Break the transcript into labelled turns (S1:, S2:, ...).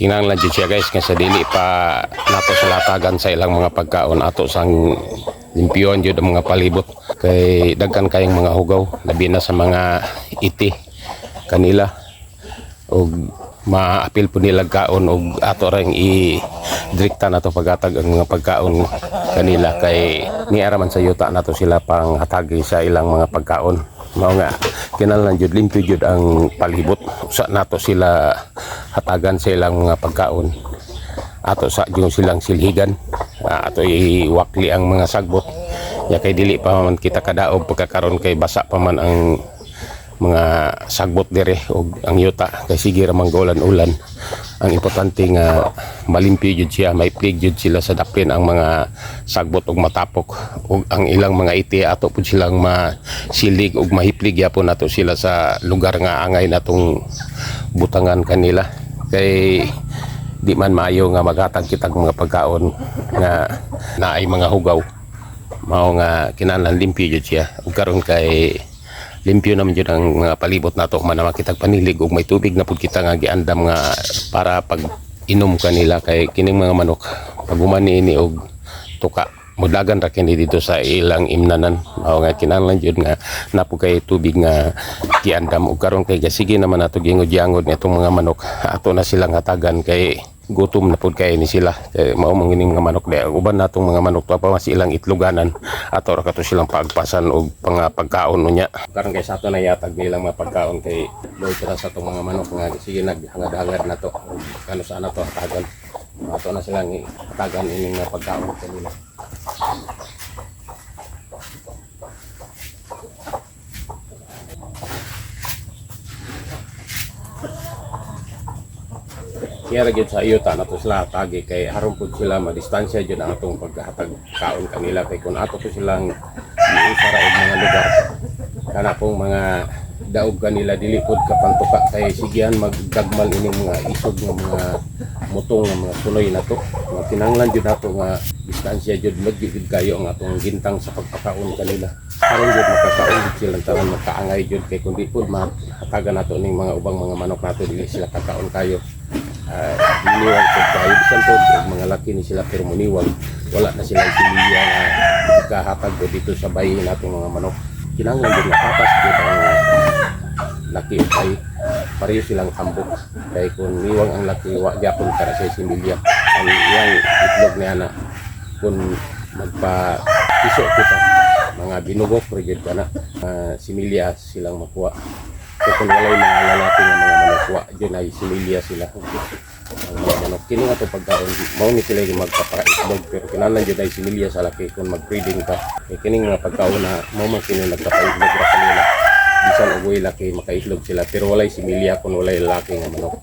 S1: kinahanglan jud siya guys nga sa dili pa nato sa latagan sa ilang mga pagkaon ato sang limpyuhan jud ang mga palibot kay daghan kayong mga hugaw labi na sa mga iti kanila og maapil po nila kaon og ato ring i-direkta nato pagatag ang mga pagkaon kanila kay ni araman sa yuta nato sila pang hatagi sa ilang mga pagkaon mao nga kinahanglan jud limpyo jud ang palibot usa nato sila hatagan sa ilang mga pagkaon ato sa yung silang silhigan ato iwakli ang mga sagbot ya kay dili pa man kita kadaog pagkakaron kay basa pa man ang mga sagbot dire og ang yuta kay sige ra manggolan-ulan ang importante nga malimpyo jud siya may plig jud sila sa daplin ang mga sagbot og matapok og ang ilang mga iti ato pud silang masilig og mahiplig yapon nato sila sa lugar nga angay natong butangan kanila kay di man maayo nga maghatag kitag mga pagkaon nga naay mga hugaw mao nga kinahanglan limpyo jud siya ug karon kay limpyo naman jud ang mga palibot nato man makitag panilig ug may tubig na pud kita nga giandam nga para pag inom kanila kay kining mga manok pag humani ini og tuka mudagan ra kini dito sa ilang imnanan mao nga kinahanglan jud nga napo kay tubig nga giandam ug karon kay sige naman nato gingod-yangod nitong mga manok ato na silang hatagan kay gutom na pud kay ni sila kay mao mangining mga manok di uban natong mga manok to pa mas ilang itluganan ato ra kato silang pagpasan og pagkaon unya karon kay sa ato na yatag nilang mga pagkaon kay loy para sa atong mga manok nga sige naghangad-hangad na to kano sa to hatagan ato na silang hatagan ining mga pagkaon kanila. Kaya ra gyud sa iyota nato sila hatagi kay haron pud sila madistansya jud ang atong paghatag kaon kanila kay kun ato po silang iusara og mga lugar kana pong mga daog kanila dili pud kapantuka kay sigihan magdagmal ining mga isog nga mga mutong nga mga sunoy nato kinahanglan jud nato nga distansya jud medyo jud kayo ang atong gintang sa pagpakaon kanila aron jud makakaon jud sila tanan makaangay jud kay kun di pud mahatagan nato ning mga ubang mga manok nato dili sila kakaon kayo muniwag po tayo bisan po mga laki ni sila pero muniwag wala na silang similya nga kahatag po dito sa bayi natong mga manok kinahanglan din napapas po ang laki ay pareho silang tambok kaya kung niwag ang laki wag yapon para sa similya ang iyang itlog niya na kung magpa-iso kita mga binugok rigid ka na similya silang makuha so kung walay mga lalaki nga mga manokwa dyan ay similya sila ang mga manok kini nga ito pagkaon mao ni sila yung magpapaitlog pero kinahanglan dyan ay similya sa laki kung mag-breeding ka kaya kining mga pagkaon na mao man kini nagpapaitlog ra kanila bisan ugoy laki makaitlog sila pero walay similya kung walay lalaki nga manok.